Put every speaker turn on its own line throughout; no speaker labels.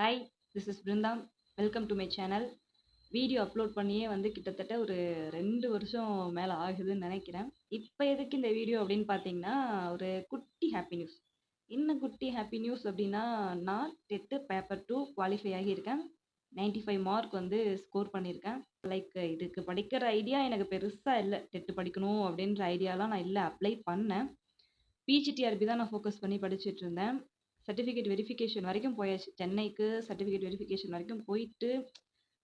Hi, this is Brinda. Welcome to my channel. Video upload பண்ணியே கிட்டத்தட்ட ஒரு 2 வருஷம் மேலே ஆகுதுன்னு நினைக்கிறேன். இப்போ எதுக்கு இந்த வீடியோ அப்படின்னு பார்த்தீங்கன்னா, ஒரு குட்டி ஹாப்பி நியூஸ். என்ன குட்டி ஹாப்பி நியூஸ் அப்படின்னா, நான் டெட்டு பேப்பர் 2 குவாலிஃபை ஆகியிருக்கேன். 95 மார்க் ஸ்கோர் பண்ணியிருக்கேன். லைக் இதுக்கு படிக்கிற ஐடியா எனக்கு பெருசாக இல்லை. டெட்டு படிக்கணும் அப்படின்ற ஐடியாலாம் நான் இல்லை. அப்ளை பண்ணேன். பிஜிடிஆர்பி தான் நான் ஃபோக்கஸ் பண்ணி படிச்சுட்டு இருந்தேன். சர்டிஃபிகேட் வெரிஃபிகேஷன் வரைக்கும் போயாச்சு. சென்னைக்கு சர்டிஃபிகேட் வெரிஃபிகேஷன் வரைக்கும் போயிட்டு,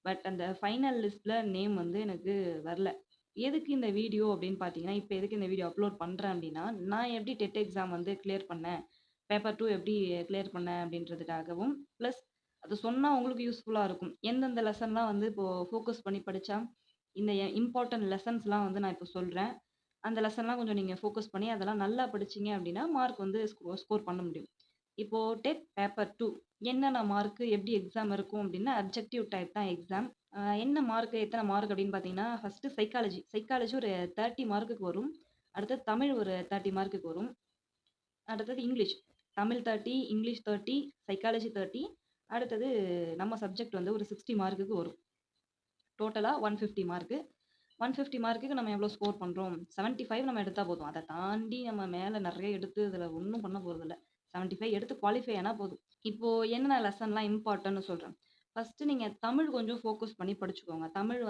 பட் அந்த ஃபைனல் லிஸ்ட்டில் நேம் எனக்கு வரல. எதுக்கு இந்த வீடியோ அப்படின்னு பார்த்தீங்கன்னா, இப்போ எதுக்கு இந்த வீடியோ அப்லோட் பண்ணுறேன் அப்படின்னா, நான் எப்படி டெட் எக்ஸாம் கிளியர் பண்ணேன், பேப்பர் 2 எப்படி கிளியர் பண்ணேன் அப்படின்றதுக்காகவும், ப்ளஸ் அது சொன்னால் உங்களுக்கு யூஸ்ஃபுல்லாக இருக்கும். எந்தெந்த லெசன்லாம் இப்போது ஃபோக்கஸ் பண்ணி படித்தா இந்த இம்பார்ட்டன்ட் லெசன்ஸ்லாம் நான் இப்போ சொல்கிறேன். அந்த லெசன்லாம் கொஞ்சம் நீங்கள் ஃபோக்கஸ் பண்ணி அதெல்லாம் நல்லா படிச்சீங்க அப்படின்னா மார்க் ஸ்கோர் பண்ண முடியும். இப்போ டெட் பேப்பர் 2 என்னென்ன மார்க்கு, எப்படி எக்ஸாம் இருக்கும் அப்படின்னா, அப்ஜெக்டிவ் டைப் தான் எக்ஸாம். என்ன மார்க்கு, எத்தனை மார்க் அப்படின்னு பார்த்தீங்கன்னா, ஃபர்ஸ்ட்டு சைக்காலஜி ஒரு 30 மார்க்குக்கு வரும். அடுத்தது தமிழ் ஒரு 30 மார்க்குக்கு வரும். அடுத்தது இங்கிலீஷ். Tamil 30, English 30, psychology 30. அடுத்தது நம்ம சப்ஜெக்ட் ஒரு 60 மார்க்குக்கு வரும். டோட்டலா 150 மார்க்கு. 150 மார்க்குக்கு நம்ம எவ்வளோ ஸ்கோர் பண்ணுறோம்? 75 நம்ம எடுத்தா போதும். அதை தாண்டி நம்ம மேலே நிறைய எடுத்து இதில் ஒன்றும் பண்ண போறதில்ல. 75 எடுத்து குவாலிஃபை ஆனா போதும். இப்போ என்னென்ன லெசன்லாம் இம்பார்ட்டன்ட்னு சொல்றேன். ஃபர்ஸ்ட்டு நீங்க தமிழ் கொஞ்சம் ஃபோக்கஸ் பண்ணி படிச்சுக்கோங்க. தமிழ்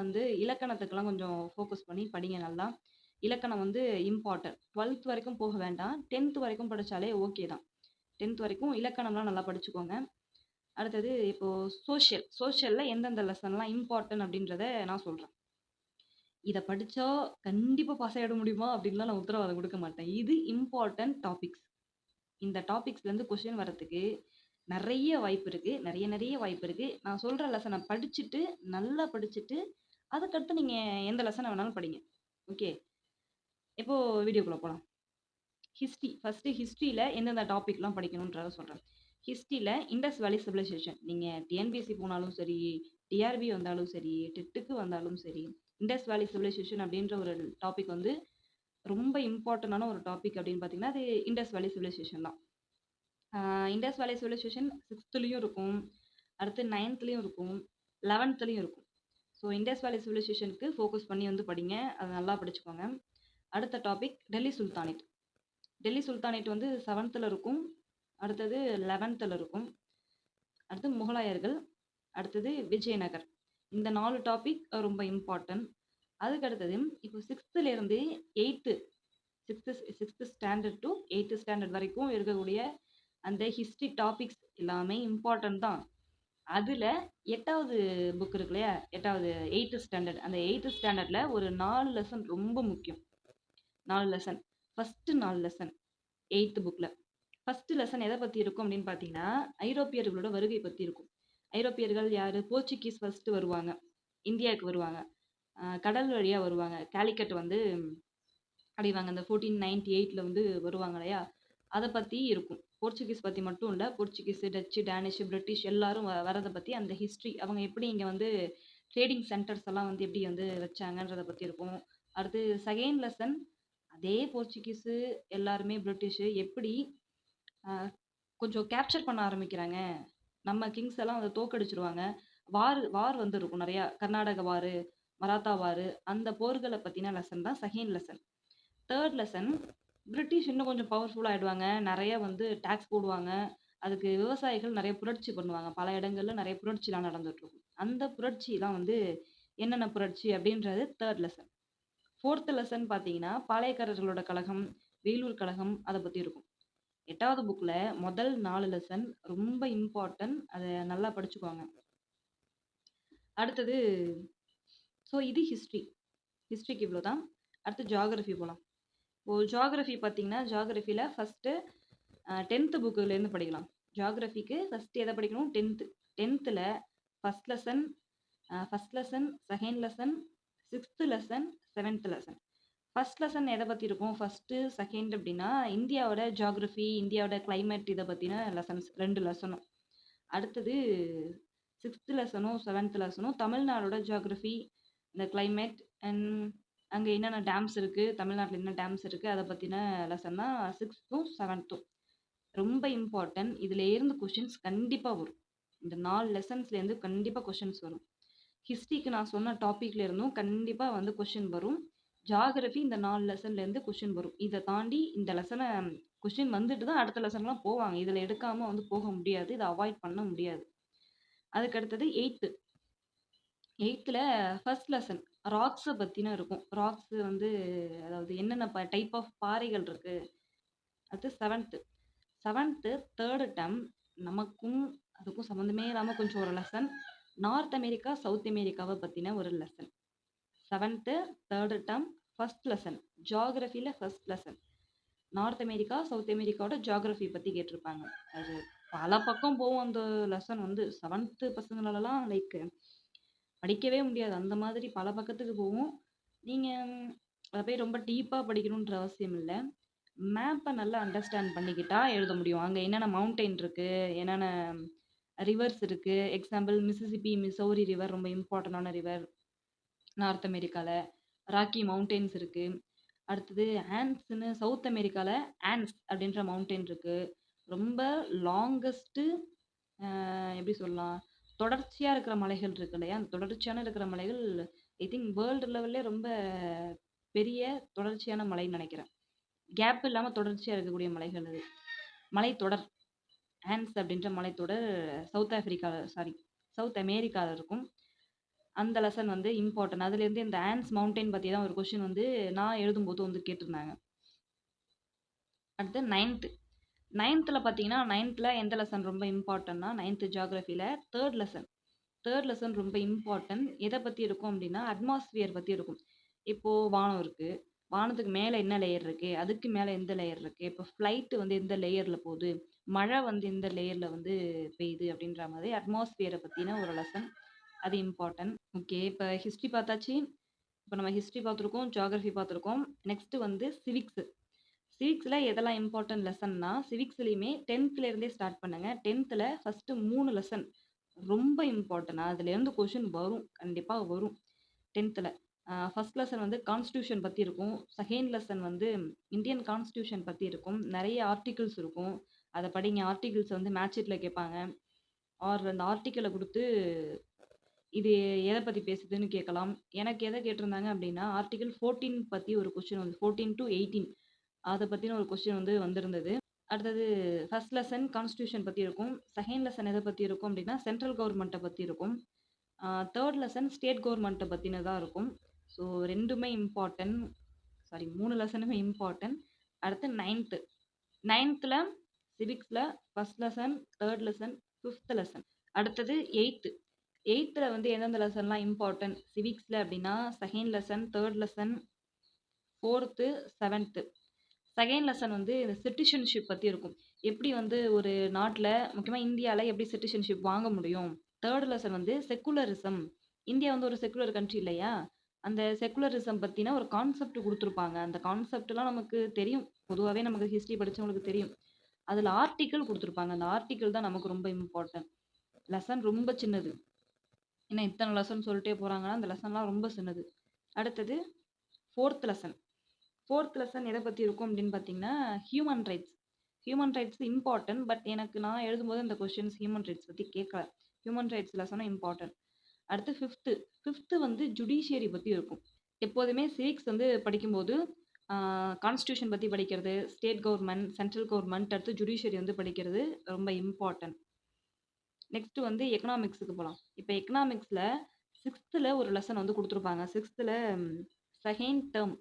இலக்கணத்துக்கெல்லாம் கொஞ்சம் ஃபோக்கஸ் பண்ணி படிங்க நல்லா. இலக்கணம் இம்பார்ட்டன்ட். 12th வரைக்கும் போக வேண்டாம். 10th வரைக்கும் படிச்சாலே ஓகே தான். 10th வரைக்கும் இலக்கணம்லாம் நல்லா படிச்சுக்கோங்க. அடுத்தது இப்போ சோஷியல்ல எந்தெந்த லெசன்லாம் இம்பார்ட்டன்ட் அப்படின்றத நான் சொல்றேன். இத படிச்சா கண்டிப்பா பாஸ் ஆயிட முடியுமா அப்படின்லாம் நான் உத்தரவாதம் குடுக்க மாட்டேன். இது இம்பார்ட்டன்ட் டாபிக்ஸ். இந்த டாபிக்ஸ்லேருந்து கொஸ்டின் வரதுக்கு நெறைய வாய்ப்பு இருக்கு. நெறைய வாய்ப்பு இருக்கு. நான் சொல்ற லெசன படிச்சுட்டு, நல்லா படிச்சுட்டு, அதுக்கடுத்து நீங்க எந்த லெசன வேணாலும் படிங்க. ஓகே. இப்போ வீடியோக்குள்ள போலாம். ஃபர்ஸ்ட்டு ஹிஸ்ட்ரியில எந்தெந்த டாபிக்லாம் படிக்கணுன்றத சொல்றேன். ஹிஸ்ட்ரியில இண்டஸ் வேலி சிவிலைசேஷன். நீங்க டிஎன்பிஎஸ்சி போனாலும் சரி, டிஆர்பி வந்தாலும் சரி, டெட்டுக்கு வந்தாலும் சரி, இண்டஸ் வேலி சிவிலைசேஷன் அப்படின்ற ஒரு டாபிக் ரொம்ப இம்பார்ட்டன்டான ஒரு டாபிக் அப்படின்னு பார்த்தீங்கன்னா, அது இண்டஸ் வேலி சிவிலைசேஷன் தான். இண்டஸ் வேலி சிவிலைசேஷன் 6த்துலயும் இருக்கும். அடுத்து 9த்லயும் இருக்கும். 11த்லயும் இருக்கும். ஸோ இண்டஸ் வேலி சிவிலைசேஷனுக்கு ஃபோக்கஸ் பண்ணி படிங்க. அத நல்லா படிச்சுக்கோங்க. அடுத்த topic Delhi sultanate. Delhi sultanate 7த்ல இருக்கும். அடுத்தது 11த்ல இருக்கும். அடுத்து முகலாயர்கள். அடுத்தது விஜயநகர். இந்த 4 டாபிக் ரொம்ப இம்பார்ட்டன்ட். அதுக்கு அடுத்தது இப்போ 6த்லேருந்து 8த் 6th standard to 8th standard வரைக்கும் இருக்கக்கூடிய அந்த ஹிஸ்ட்ரி டாபிக்ஸ் எல்லாமே இம்பார்ட்டன்ட் தான். அதுல 8வது புக் இருக்கு இல்லையா? 8th standard. அந்த 8th ஸ்டாண்டர்ட்ல ஒரு 4 லெசன் ரொம்ப முக்கியம். 4 லெசன். ஃபர்ஸ்ட் 4 லெசன் 8th புக்ல. ஃபர்ஸ்ட் லெசன் எத பத்தி இருக்கும் அப்படின்னு பார்த்தீங்கன்னா, ஐரோப்பியர்களோட வருகை பத்தி இருக்கும். ஐரோப்பியர்கள் யாரு? போர்ச்சுகீஸ் ஃபர்ஸ்ட் வருவாங்க. இந்தியாவுக்கு வருவாங்க. கடல் வழியா வருவாங்க. காலிக்கட் அடைவாங்க. அந்த 1498ல வருவாங்க இல்லையா? அத பத்தி இருக்கும். போர்ச்சுகீஸ் பத்தி மட்டும் இல்ல. போர்ச்சுகீஸ், டச்சு, டேனிஷ், பிரிட்டிஷ் எல்லாரும் வரத பத்தி அந்த ஹிஸ்ட்ரி அவங்க எப்படி இங்க ட்ரேடிங் சென்டர்ஸ் எல்லாம் எப்படி வச்சாங்கன்றத பத்தி இருக்கும். அடுத்து செகண்ட் லெசன் அதே போர்ச்சுகீஸ் எல்லாருமே பிரிட்டிஷ் எப்படி கொஞ்சம் கேப்சர் பண்ண ஆரம்பிக்கிறாங்க. நம்ம கிங்ஸ் எல்லாம் தோக்கடிச்சிருவாங்க. வார் இருக்கும் நிறையா. கர்நாடக வாரு, மராத்தா வாரு அந்த போர்கள பத்தின லெசன் தான் second lesson. Third lesson British இன்னும் கொஞ்சம் பவர்ஃபுல் ஆயிடுவாங்க. நெறைய டாக்ஸ் போடுவாங்க. அதுக்கு விவசாயிகள் நெறைய புரட்சி பண்ணுவாங்க. பல இடங்கள்ல நெறைய புரட்சிலாம் நடந்துட்டு இருக்கும். அந்த புரட்சிலாம் என்னென்ன புரட்சி அப்படின்றது தேர்ட் லெசன். ஃபோர்த் லெசன் பார்த்தீங்கன்னா, பாளையக்காரர்களோட கழகம், வேலூர் கழகம் அத பத்தி இருக்கும். 8வது புக்ல முதல் 4 லெசன் ரொம்ப இம்பார்ட்டன்ட். அத நல்லா படிச்சுக்கோங்க. அடுத்தது இது ஹிஸ்ட்ரி. ஹிஸ்ட்ரிக்கு இவ்வளோதான். அடுத்து ஜியோகிராஃபி போலாம். ஜியோகிராஃபி பார்த்தீங்கன்னா, ஜியோகிராஃபில ஃபர்ஸ்ட்டு 10th புக்குலேருந்து படிக்கலாம். ஜியோகிராஃபிக்கு ஃபர்ஸ்ட் எத படிக்கணும்? 10த்ல first lesson, second lesson, 6th lesson, 7th lesson. First lesson எத பத்தி இருக்கும்? ஃபர்ஸ்ட்டு, செகண்ட் அப்படின்னா இந்தியாவோட ஜியோகிராஃபி, இந்தியாவோட கிளைமேட் இத பத்தின லெசன்ஸ் 2 லெசனும். அடுத்தது 6th லெசனும், 7th லெசனும் தமிழ்நாடோட ஜியோகிராஃபி, இந்த கிளைமேட் அண்ட் அங்க என்னென்ன டேம்ஸ் இருக்கு, தமிழ்நாட்டுல என்ன டேம்ஸ் இருக்கு, அத பத்தின லெசன் தான் 6த்தும், 7த்தும். ரொம்ப இம்பார்ட்டன்ட். இதுல இருந்து கொஸ்டின்ஸ் கண்டிப்பா வரும். இந்த 4 லெசன்ஸ்லேருந்து கண்டிப்பா கொஸ்டின்ஸ் வரும். ஹிஸ்ட்ரிக்கு நான் சொன்ன டாபிக்ல இருந்தும் கண்டிப்பா வந்து கொஸ்டின் வரும். ஜியோகிராஃபி இந்த 4 லெசன்லேருந்து கொஸ்டின் வரும். இத தாண்டி இந்த லெசன கொஸ்டின் வந்துட்டு தான் அடுத்த லெசன்லாம் போவாங்க. இதுல எடுக்காம வந்து போக முடியாது. இத அவாய்ட் பண்ண முடியாது. அதுக்கு அடுத்தது 8த் 8த்ல ஃபர்ஸ்ட் லெசன் ராக்ஸ பத்தின இருக்கும். ராக்ஸ் வந்து அதாவது என்னென்ன டைப் ஆஃப் பாறைகள் இருக்கு. அடுத்து 7த் 3 டெர்ம் நமக்கும் அதுக்கும் சம்மந்தமே இல்லாம கொஞ்சம் ஒரு லெசன். நார்த் அமெரிக்கா, சவுத் அமெரிக்காவ பத்தின ஒரு லெசன். 7த் 3 டெர்ம் ஃபர்ஸ்ட் லெசன். ஜியோகிராஃபில first lesson. North America, south அமெரிக்காவோட ஜியோகிராஃபி பத்தி கேட்டிருப்பாங்க. அது பல பக்கம் போகும் அந்த லெசன் வந்து 7த் பசங்களலாம் படிக்கவே முடியாது. அந்த மாதிரி பல பக்கத்துக்கு போகும். நீங்க அத போய் ரொம்ப டீப்பா படிக்கணுன்ற அவசியம் இல்ல. மேப்ப நல்லா அண்டர்ஸ்டாண்ட் பண்ணிக்கிட்டா எழுத முடியும். அங்க என்னென்ன மவுண்டைன் இருக்கு, என்னென்ன ரிவர்ஸ் இருக்கு. எக்ஸாம்பிள் மிசிசிப்பி, மிசௌரி ரிவர் ரொம்ப இம்பார்ட்டன்டான ரிவர் நார்த் அமெரிக்கால. ராக்கி மவுண்டெயின்ஸ் இருக்கு. அடுத்தது ஆண்ட்ஸ்ன்னு சவுத் அமெரிக்கால ஆண்ட்ஸ் அப்படின்ற மவுண்டைன் இருக்கு. ரொம்ப லாங்கஸ்ட்டு எப்படி சொல்லலாம்? தொடர்ச்சியா இருக்கிற மலைகள் இருக்கு இல்லையா? அந்த தொடர்ச்சியான இருக்கிற மலைகள் ஐ திங்க் வேர்ல்டு லெவல்லே ரொம்ப பெரிய தொடர்ச்சியான மலைன்னு நெனைக்கிறேன். கேப் இல்லாம தொடர்ச்சியா இருக்கக்கூடிய மலைகள் அது. மலைத்தொடர். ஆண்ட்ஸ் அப்படின்ற மலைத்தொடர் சவுத் அமெரிக்கால இருக்கும். அந்த லெசன் வந்து இம்பார்ட்டன்ட். அதுலேருந்து இந்த ஆண்ட்ஸ் மவுண்டைன் பத்தி தான் ஒரு கொஸ்டின் வந்து நான் எழுதும்போது வந்து கேட்டிருந்தாங்க. அடுத்து 9த்ல பார்த்தீங்கன்னா, 9த்ல எந்த லெசன் ரொம்ப இம்பார்ட்டன்ட்னா, 9த் ஜியோகிராஃபில 3 லெசன் ரொம்ப இம்பார்ட்டன்ட். எத பத்தி இருக்கும் அப்டின்னா, அட்மாஸ்பியர் பத்தி இருக்கும். இப்போ வானம் இருக்கு. வானத்துக்கு மேல என்ன லேயர் இருக்கு? அதுக்கு மேல எந்த லேயர் இருக்கு? இப்போ ஃப்ளைட் வந்து எந்த லேயர்ல போது? மழை வந்து எந்த லேயர்ல வந்து பெய்யுது? அப்படின்ற மாதிரி அட்மாஸ்பியர பத்தின ஒரு லெசன். அது இம்பார்ட்டன்ட். ஓகே. இப்ப ஹிஸ்ட்ரி பார்த்தாச்சு. இப்ப நம்ம ஹிஸ்ட்ரி பார்த்துருக்கோம், ஜியோகிராஃபி பார்த்துருக்கோம். நெக்ஸ்ட் வந்து சிவிக்ஸ். சிவிக்ஸ்ல எதெல்லாம் இம்பார்ட்டன்ட் லெசன்னா, சிவிக்ஸ்லயுமே 10த்ல இருந்தே ஸ்டார்ட் பண்ணுங்க. 10த்ல ஃபர்ஸ்ட் 3 லெசன் ரொம்ப இம்பார்ட்டன்ட். அதுலேருந்து கொஸ்டின் வரும். கண்டிப்பா வரும். 10த்ல. ஃபர்ஸ்ட் லெசன் வந்து கான்ஸ்டிடியூஷன் பத்தி இருக்கும். செகண்ட் லெசன் வந்து இந்தியன் கான்ஸ்டிடியூஷன் பத்தி இருக்கும். நெறைய ஆர்டிகிள்ஸ் இருக்கும். அத படிங்க. ஆர்டிகிள்ஸ் வந்து மேட்ச் ஷீட்ல கேட்பாங்க. ஆர் அந்த ஆர்டிக்கிள குடுத்து இது எத பத்தி பேசுதுன்னு கேட்கலாம். எனக்கு எத கேட்டிருந்தாங்க அப்டின்னா, ஆர்டிகிள் 14 பத்தி ஒரு கொஸ்டின் வந்து 14-18 அத பத்தின ஒரு கொஸ்டின் வந்து வந்திருந்தது. அடுத்தது ஃபர்ஸ்ட் லெசன் கான்ஸ்டிடியூஷன் பத்தி இருக்கும். செகண்ட் லெசன் எத பத்தி இருக்கும் அப்டின்னா, சென்ட்ரல் கவர்ன்மெண்ட்ட பத்தி இருக்கும். 3 லெசன் ஸ்டேட் கவர்ன்மெண்ட்ட பத்தினதா இருக்கும். ஸோ 2மே இம்பார்ட்டன்ட். 3 லெசனுமே இம்பார்ட்டன்ட். அடுத்து 9த்ல சிவிக்ஸ்ல ஃபர்ஸ்ட் லெசன், 3 லெசன், 5த் லெசன். அடுத்தது 8த்ல வந்து எந்தெந்த லெசன்லாம் இம்பார்ட்டன்ட் சிவிக்ஸ்ல அப்டின்னா, செகண்ட் லெசன், 3 லெசன், 4த், 7த். செகண்ட் லெசன் வந்து இந்த சிட்டிசன்ஷிப் பத்தி இருக்கும். எப்படி வந்து ஒரு நாட்ல, முக்கியமா இந்தியால எப்படி சிட்டிசன்ஷிப் வாங்க முடியும்? 3 லெசன் வந்து செக்குலரிசம். இந்தியா வந்து ஒரு செக்குலர் கண்ட்ரி இல்லையா? அந்த செக்குலரிசம் பத்தின ஒரு கான்செப்ட் குடுத்துருப்பாங்க. அந்த கான்செப்ட்லாம் நமக்கு தெரியும். பொதுவாவே நமக்கு ஹிஸ்ட்ரி படிச்சவங்களுக்கு தெரியும். அதுல ஆர்டிக்கிள் குடுத்துருப்பாங்க. அந்த ஆர்டிக்கிள் தான் நமக்கு ரொம்ப இம்பார்ட்டன்ட். லெசன் ரொம்ப சின்னது. என்ன இத்தன லெசன் சொல்லிட்டே போறாங்கன்னா, அந்த லெசன்லாம் ரொம்ப சின்னது. அடுத்தது 4த் லெசன். 4த் லெசன் எத பத்தி இருக்கும் அப்படின்னு பார்த்தீங்கன்னா, human rights. Human rights important. But எனக்கு நான் எழுதும்போது அந்த கொஸ்டின்ஸ் ஹியூமன் ரைட்ஸ் பத்தி கேட்கல. ஹியூமன் ரைட்ஸ் லெசனும் இம்பார்ட்டன்ட். அடுத்து 5த் வந்து ஜுடிஷியரி பத்தி இருக்கும். எப்போதுமே சிவிக்ஸ் வந்து படிக்கும்போது கான்ஸ்டிடியூஷன் பத்தி படிக்கிறது, ஸ்டேட் கவர்ன்மெண்ட், சென்ட்ரல் கவர்ன்மெண்ட், அடுத்து ஜுடிஷியரி வந்து படிக்கிறது ரொம்ப இம்பார்ட்டன்ட். நெக்ஸ்ட் வந்து எக்கனாமிக்ஸ்க்கு போலாம். இப்ப எக்கனாமிக்ஸ்ல 6த்ல ஒரு லெசன் வந்து குடுத்துருப்பாங்க. 6த்ல செகண்ட் டெர்ம்.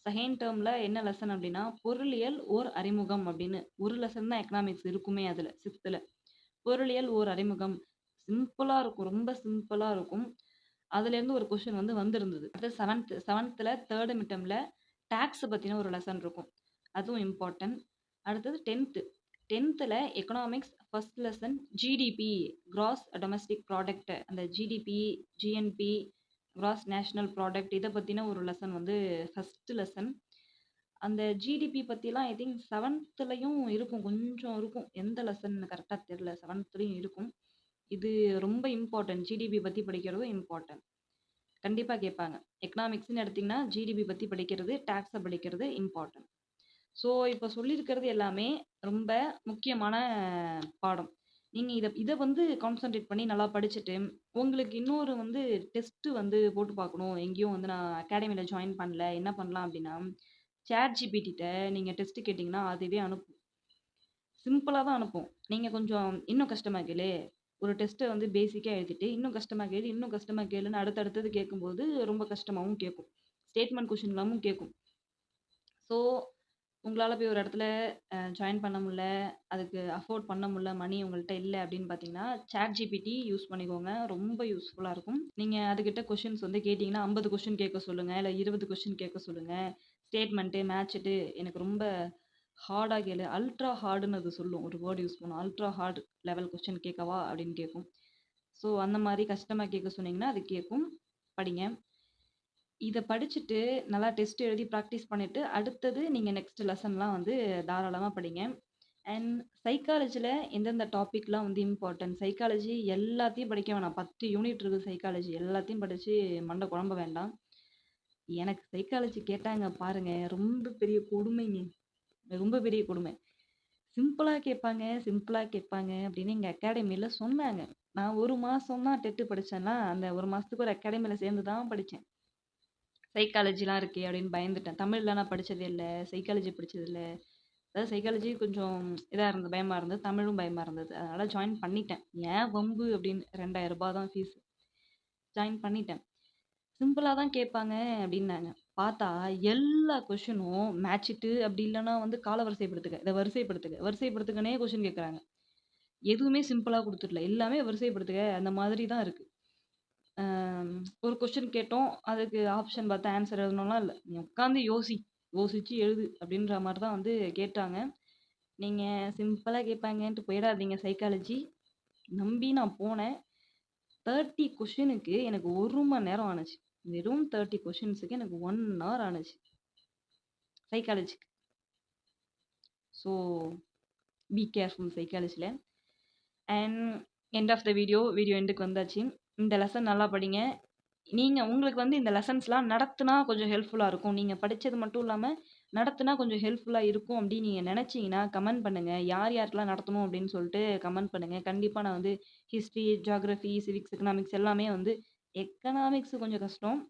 செகண்ட் டெர்ம்ல என்ன லெசன் அப்டின்னா, பொருளியல் ஓர் அறிமுகம் அப்படின்னு. ஒரு லெசன் தான் எக்கனாமிக்ஸ் இருக்குமே அதுல 6த்ல. பொருளியல் ஓர் அறிமுகம். சிம்பிளா இருக்கும். ரொம்ப சிம்பிளா இருக்கும். அதுலேருந்து ஒரு கொஸ்டின் வந்து வந்திருந்தது. அடுத்து 7த்ல 3 மிட் டெர்ம்ல டாக்ஸ் பத்தின ஒரு லெசன் இருக்கும். அதுவும் இம்பார்ட்டன்ட். அடுத்தது 10த்ல economics first lesson GDP gross domestic product. அந்த GDP, GNP, gross national product இத பத்தின ஒரு லெசன் வந்து ஃபர்ஸ்ட் லெசன். அந்த ஜிடிபி பத்திலாம் ஐ திங்க் 7த்லயும் இருக்கும். கொஞ்சம் இருக்கும். எந்த லெசன்னு கரெக்ட்டா தெரியல. 7த்லயும் இருக்கும். இது ரொம்ப இம்பார்ட்டன்ட். ஜிடிபி பத்தி படிக்கிறதும் இம்பார்ட்டன்ட். கண்டிப்பா கேட்பாங்க. எக்கனாமிக்ஸ்ன்னு எடுத்தீங்கன்னா, ஜிடிபி பத்தி படிக்கிறது, டாக்ஸ படிக்கிறது இம்பார்ட்டன்ட். ஸோ, இப்ப சொல்லியிருக்கிறது எல்லாமே ரொம்ப முக்கியமான பாடம். நீங்க இத வந்து கான்சன்ட்ரேட் பண்ணி நல்லா படிச்சுட்டு, உங்களுக்கு இன்னொரு வந்து டெஸ்ட் வந்து போட்டு பார்க்கணும். எங்கேயும் வந்து நான் அகாடமில ஜாயின் பண்ணல. என்ன பண்ணலாம் அப்டின்னா, ChatGPTட்ட நீங்க டெஸ்ட் கேட்டீங்கன்னா, அதுவே அனுப்பும். சிம்பிளா தான் அனுப்பும். நீங்க கொஞ்சம் இன்னும் கஷ்டமா கேளு. ஒரு டெஸ்ட்ட வந்து பேசிக்கா எழுதிட்டு, இன்னும் கஷ்டமா கேளு, இன்னும் கஷ்டமா கேளுன்னு அடுத்தடுத்தது கேட்கும்போது ரொம்ப கஷ்டமாவும் கேட்கும். ஸ்டேட்மெண்ட் கொஸ்டின்லாமும் கேட்கும். ஸோ, உங்களால போய் ஒரு இடத்துல ஜாயின் பண்ண முடியல, அதுக்கு அஃபோர்ட் பண்ண முடியல, மணி உங்கள்ட்ட இல்ல அப்படின்னு பார்த்தீங்கன்னா, ChatGPT யூஸ் பண்ணிக்கோங்க. ரொம்ப யூஸ்ஃபுல்லா இருக்கும். நீங்க அதுகிட்ட கொஸ்டின்ஸ் வந்து கேட்டீங்கன்னா, 50 கொஸ்டின் கேட்க சொல்லுங்க. இல்ல 20 கொஸ்டின் கேட்க சொல்லுங்க. ஸ்டேட்மென்ட்டு, மேட்ச்சுட்டு எனக்கு ரொம்ப ஹார்டா கேளு. அல்ட்ரா ஹார்டுன்னு அது சொல்லும். ஒரு வேர்ட் யூஸ் பண்ணும். அல்ட்ரா ஹார்ட் லெவல் கொஸ்டின் கேட்கவா? அப்படின்னு கேட்கும். ஸோ, அந்த மாரி கஷ்டமா கேட்க சொன்னீங்கன்னா, அது கேட்கும். படிங்க. இத படிச்சுட்டு, நல்லா டெஸ்ட் எழுதி பிராக்டிஸ் பண்ணிட்டு, அடுத்தது நீங்க நெக்ஸ்ட் லெசன்லாம் வந்து தாராளமா படிங்க. அண்ட் சைக்காலஜில எந்தெந்த டாபிக்லாம் வந்து இம்பார்ட்டன்ட். சைக்காலஜி எல்லாத்தையும் படிக்க வேணாம். 10 யூனிட் இருக்கு சைக்காலஜி. எல்லாத்தையும் படிச்சு மண்ட குழம்ப வேண்டாம். எனக்கு சைக்காலஜி கேட்டாங்க பாருங்க, ரொம்ப பெரிய கொடுமைங்க. ரொம்ப பெரிய கொடுமை. சிம்பிளா கேட்பாங்க, சிம்பிளா கேட்பாங்க அப்படின்னு எங்க அகாடமில சொன்னாங்க. நான் 1 மாசம் தான் டெட் படிச்சேன்னா, அந்த 1 மாசத்துக்கு ஒரு அகாடமில சேர்ந்து தான் படிச்சேன். சைக்காலஜிலாம் இருக்கே அப்படின்னு பயந்துட்டேன். தமிழ்ல நான் படிச்சதே இல்ல. சைக்காலஜி படிச்சதில்ல. அதாவது சைக்காலஜி கொஞ்சம் இதா இருந்தது, பயமா இருந்தது. தமிழும் பயமா இருந்தது. அதனால ஜாயின் பண்ணிட்டேன். ஏன் வம்பு அப்படின்னு ரூ. 2000 தான் ஃபீஸ். ஜாயின் பண்ணிட்டேன். சிம்பிளா தான் கேட்பாங்க அப்படின்னாங்க. பார்த்தா எல்லா கொஸ்டினும் மேட்ச் இட்டு அப்படி இல்லன்னா வந்து காலவரிசைப்படுத்துக. இத வரிசைப்படுத்துக. வரிசைப்படுத்துகன்னே கொஸ்டின் கேட்கறாங்க. எதுவுமே சிம்பிளா குடுத்துடல. எல்லாமே வரிசைப்படுத்துக அந்த மாதிரி தான் இருக்கு. அ ஒரு கொஸ்டின் கேட்டோம். அதுக்கு ஆப்ஷன் பார்த்து ஆன்ஸர் எழுதணும்லாம் இல்ல. நீ உட்காந்து யோசி. யோசிச்சு எழுது அப்படின்ற மாரி தான் வந்து கேட்டாங்க. நீங்க சிம்பிளா கேட்பாங்கன்ட்டு போயிடாதீங்க சைக்காலஜி. நம்பி நான் போனேன். 30 கொஸ்டினுக்கு எனக்கு 1 மணி நேரம் ஆனுச்சு. வெறும் 30 கொஸ்டின்ஸுக்கு எனக்கு 1 ஹவர் ஆனுச்சு. சைக்காலஜிக்கு. ஸோ பி கேர்ஃபுல் சைக்காலஜில. And end of the video எண்டுக்கு வந்தாச்சு. இந்த லெசன் நல்லா படிங்க. நீங்க உங்களுக்கு வந்து இந்த லெசன்ஸ்லாம் நடத்துனா கொஞ்சம் ஹெல்ப்ஃபுல்லா இருக்கும். நீங்க படிச்சது மட்டும் இல்லாம, நடத்துனா கொஞ்சம் ஹெல்ப்ஃபுல்லா இருக்கும் அப்படின்னு நீங்க நெனச்சீங்கன்னா, கமெண்ட் பண்ணுங்க. யார் யாருக்கெல்லாம் நடத்தணும் அப்படின்னு சொல்லிட்டு கமெண்ட் பண்ணுங்க. கண்டிப்பா நான் வந்து ஹிஸ்ட்ரி, ஜியோகிராஃபி, சிவிக்ஸ், எக்கனாமிக்ஸ் எல்லாமே வந்து எக்கனாமிக்ஸ் கொஞ்சம் கஷ்டம்.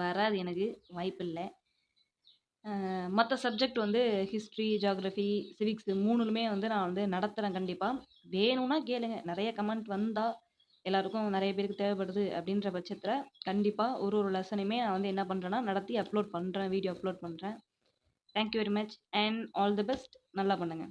வராது எனக்கு. வாய்ப்பில்ல. மத்த சப்ஜெக்ட் வந்து ஹிஸ்ட்ரி, ஜியோகிராஃபி, சிவிக்ஸ் 3லுமே வந்து நான் வந்து நடத்துறேன் கண்டிப்பா. வேணும்னா கேளுங்க. நெறைய கமெண்ட் வந்தா, எல்லாருக்கும் நெறைய பேருக்கு தேவைப்படுது அப்படின்ற பட்சத்தில, கண்டிப்பா ஒரு ஒரு லெசனையுமே நான் வந்து என்ன பண்றேன்னா, நடத்தி அப்லோட் பண்றேன். வீடியோ அப்லோட் பண்றேன். Thank you very much and all the best. நல்லா பண்ணுங்க.